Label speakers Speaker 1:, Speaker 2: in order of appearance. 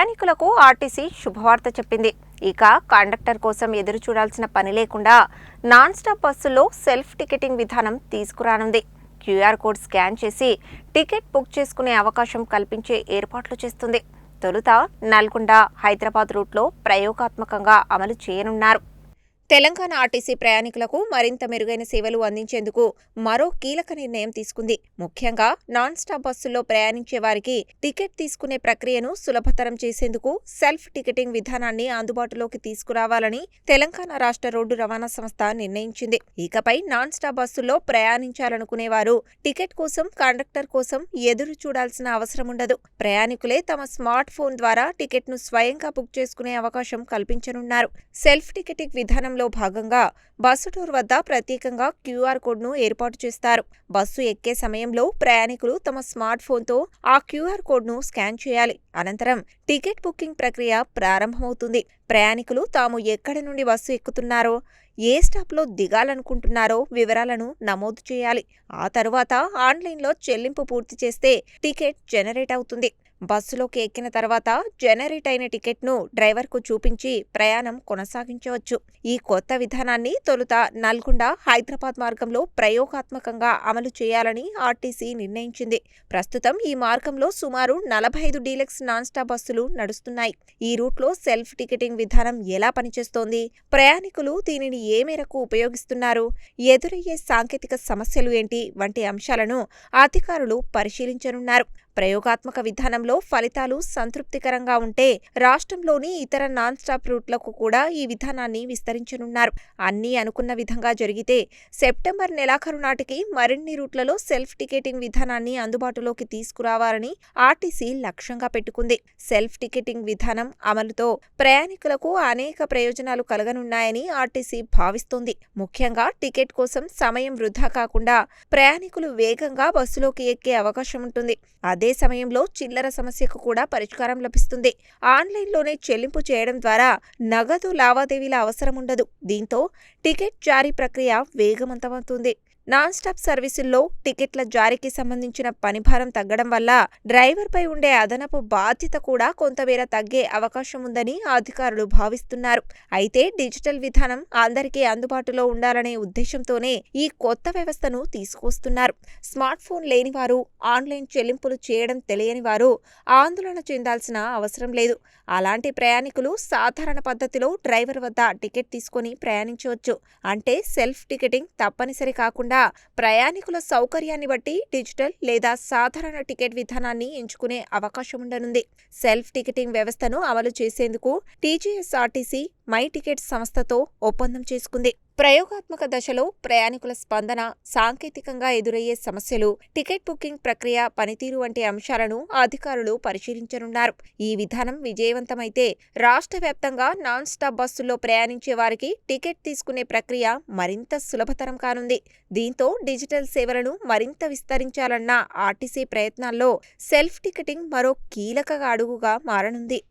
Speaker 1: ప్రయాణికులకు ఆర్టీసీ శుభవార్త చెప్పింది. ఇక కండక్టర్ కోసం ఎదురు చూడాల్సిన పని లేకుండా నాన్ స్టాప్ బస్సుల్లో సెల్ఫ్ టికెటింగ్ విధానం తీసుకురానుంది. క్యూఆర్ కోడ్ స్కాన్ చేసి టికెట్ బుక్ చేసుకునే అవకాశం కల్పించే ఏర్పాట్లు చేస్తుంది. తొలుత నల్గొండ, హైదరాబాద్ రూట్లో ప్రయోగాత్మకంగా అమలు చేయనున్నారు. తెలంగాణ ఆర్టీసీ ప్రయాణికులకు మరింత మెరుగైన సేవలు అందించేందుకు మరో కీలక నిర్ణయం తీసుకుంది. ముఖ్యంగా నాన్ స్టాప్ బస్సుల్లో ప్రయాణించే వారికి టికెట్ తీసుకునే ప్రక్రియను సులభతరం చేసేందుకు సెల్ఫ్ టికెటింగ్ విధానాన్ని అందుబాటులోకి తీసుకురావాలని తెలంగాణ రాష్ట్ర రోడ్డు రవాణా సంస్థ నిర్ణయించింది. ఇకపై నాన్ స్టాప్ బస్సుల్లో ప్రయాణించాలనుకునేవారు టికెట్ కోసం, కండక్టర్ కోసం ఎదురు చూడాల్సిన అవసరం ఉండదు. ప్రయాణికులే తమ స్మార్ట్ ఫోన్ ద్వారా టికెట్ను స్వయంగా బుక్ చేసుకునే అవకాశం కల్పించనున్నారు. సెల్ఫ్ టికెటింగ్ విధానంలో భాగంగా బస్సు డోర్ వద్ద ప్రత్యేకంగా క్యూఆర్ కోడ్ను ఏర్పాటు చేస్తారు. బస్సు ఎక్కే సమయంలో ప్రయాణికులు తమ స్మార్ట్ ఫోన్తో ఆ క్యూఆర్ కోడ్ను స్కాన్ చేయాలి. అనంతరం టికెట్ బుకింగ్ ప్రక్రియ ప్రారంభమవుతుంది. ప్రయాణికులు తాము ఎక్కడి నుండి బస్సు ఎక్కుతున్నారో, ఏ స్టాప్లో దిగాలనుకుంటున్నారో వివరాలను నమోదు చేయాలి. ఆ తరువాత ఆన్లైన్లో చెల్లింపు పూర్తి చేస్తే టికెట్ జనరేట్ అవుతుంది. బస్సులోకి ఎక్కిన తర్వాత జనరేట్ అయిన టికెట్ను డ్రైవర్కు చూపించి ప్రయాణం కొనసాగించవచ్చు. ఈ కొత్త విధానాన్ని తొలుత నల్గొండ, హైదరాబాద్ మార్గంలో ప్రయోగాత్మకంగా అమలు చేయాలని ఆర్టీసీ నిర్ణయించింది. ప్రస్తుతం ఈ మార్గంలో సుమారు 45 డీలక్స్ నాన్ స్టాప్ బస్సులు నడుస్తున్నాయి. ఈ రూట్లో సెల్ఫ్ టికెటింగ్ విధానం ఎలా పనిచేస్తోంది, ప్రయాణికులు దీనిని ఏ మేరకు ఉపయోగిస్తున్నారు, ఎదురయ్యే సాంకేతిక సమస్యలు ఏంటి వంటి అంశాలను అధికారులు పరిశీలించనున్నారు. ప్రయోగాత్మక విధానంలో ఫలితాలు సంతృప్తికరంగా ఉంటే రాష్ట్రంలోని ఇతర నాన్ స్టాప్ రూట్లకు కూడా ఈ విధానాన్ని విస్తరించనున్నారు. అన్నీ అనుకున్న విధంగా జరిగితే సెప్టెంబర్ నెలాఖరు నాటికి మరిన్ని రూట్లలో సెల్ఫ్ టికెటింగ్ విధానాన్ని అందుబాటులోకి తీసుకురావాలని ఆర్టీసీ లక్ష్యంగా పెట్టుకుంది. సెల్ఫ్ టికెటింగ్ విధానం అమలుతో ప్రయాణికులకు అనేక ప్రయోజనాలు కలగనున్నాయని ఆర్టీసీ భావిస్తోంది. ముఖ్యంగా టికెట్ కోసం సమయం వృధా కాకుండా ప్రయాణికులు వేగంగా బస్సులోకి ఎక్కే అవకాశం ఉంటుంది. అదే సమయంలో చిల్లర సమస్యకు కూడా పరిష్కారం లభిస్తుంది. ఆన్లైన్లోనే చెల్లింపు చేయడం ద్వారా నగదు లావాదేవీల అవసరం ఉండదు. దీంతో టికెట్ జారీ ప్రక్రియ వేగవంతమవుతుంది. నాన్ స్టాప్ సర్వీసుల్లో టికెట్ల జారీకి సంబంధించిన పనిభారం తగ్గడం వల్ల డ్రైవర్పై ఉండే అదనపు బాధ్యత కూడా కొంతమేర తగ్గే అవకాశం ఉందని అధికారులు భావిస్తున్నారు. అయితే డిజిటల్ విధానం అందరికీ అందుబాటులో ఉండాలనే ఉద్దేశంతోనే ఈ కొత్త వ్యవస్థను తీసుకొస్తున్నారు. స్మార్ట్ ఫోన్ లేనివారు, ఆన్లైన్ చెల్లింపులు చేయడం తెలియని వారు ఆందోళన చెందాల్సిన అవసరం లేదు. అలాంటి ప్రయాణికులు సాధారణ పద్ధతిలో డ్రైవర్ వద్ద టికెట్ తీసుకొని ప్రయాణించవచ్చు. అంటే సెల్ఫ్ టికెటింగ్ తప్పనిసరి కాకుండా ప్రయాణికుల సౌకర్యాన్ని బట్టి డిజిటల్ లేదా సాధారణ టికెట్ విధానాన్ని ఎంచుకునే అవకాశం ఉండనుంది. సెల్ఫ్ టికెటింగ్ వ్యవస్థను అమలు చేసేందుకు టీజీఎస్ఆర్టీసీ మై టికెట్ సంస్థతో ఒప్పందం చేసుకుంది. ప్రయోగాత్మక దశలో ప్రయాణికుల స్పందన, సాంకేతికంగా ఎదురయ్యే సమస్యలు, టికెట్ బుకింగ్ ప్రక్రియ పనితీరు వంటి అంశాలను అధికారులు పరిశీలించనున్నారు. ఈ విధానం విజయవంతమైతే రాష్ట్ర వ్యాప్తంగా నాన్ స్టాప్ బస్సుల్లో ప్రయాణించే వారికి టికెట్ తీసుకునే ప్రక్రియ మరింత సులభతరం కానుంది. దీంతో డిజిటల్ సేవలను మరింత విస్తరించాలన్న ఆర్టీసీ ప్రయత్నాల్లో సెల్ఫ్ టికెటింగ్ మరో కీలక అడుగుగా మారనుంది.